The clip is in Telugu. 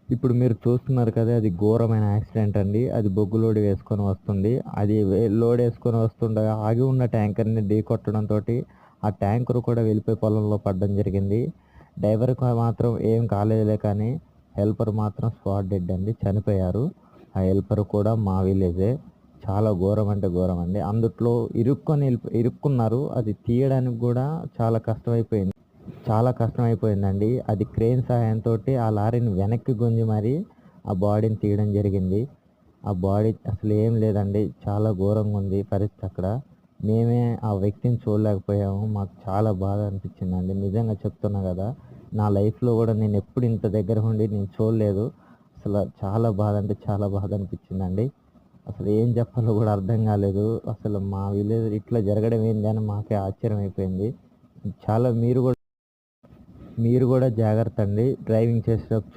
ఇప్పుడు మీరు చూస్తున్నారు కదా! అది ఘోరమైన యాక్సిడెంట్ అండి. అది బొగ్గు లోడ్ వేసుకొని వస్తుంది. అది లోడ్ వేసుకొని వస్తుండగా ఆగి ఉన్న ట్యాంకర్‌ని ఢీకొట్టడంతోటి ఆ ట్యాంకర్ కూడా వెళ్ళిపోయి పొలంలో పడడం జరిగింది. డ్రైవర్‌కి మాత్రం ఏం కాలేదులే కానీ హెల్పర్ మాత్రం స్పాట్ డెడ్ అండి. చనిపోయారు. ఆ హెల్పర్ కూడా మా విలేజే. చాలా ఘోరం అంటే ఘోరం అండి. అందుట్లో ఇరుక్కున్నారు. అది తీయడానికి గూడా చాలా కష్టమైపోయిందండి. అది క్రేన్ సహాయంతోటి ఆ లారీని వెనక్కి గుంజి మరి ఆ బాడీని తీయడం జరిగింది. ఆ బాడీ అసలేం లేదండి. చాలా ఘోరంగుంది పరిస్థితి అక్కడ. మేమే ఆ వ్యక్తిని చూడలేకపోయాము. మాకు చాలా బాధ అనిపించిందండి. నిజంగా చెప్తున్నా గదా! నా లైఫ్‌లో గూడా నేనెప్పుడు ఇంత దగ్గర ఉండి నేను చూడలేదు. చాలా బాధ అంటే చాలా బాధ అనిపించిందండి. అసలు ఏం చెప్పాలో గూడా అర్థం గాలేదు. అసలు మా విలేజ్ ఇట్లా జరగడం ఏంది అని మాకే ఆశ్చర్యమైపోయింది. చాలా మీరు గూడా జాగ్రత్త అండి. డ్రైవింగ్ చేసేటప్పుడు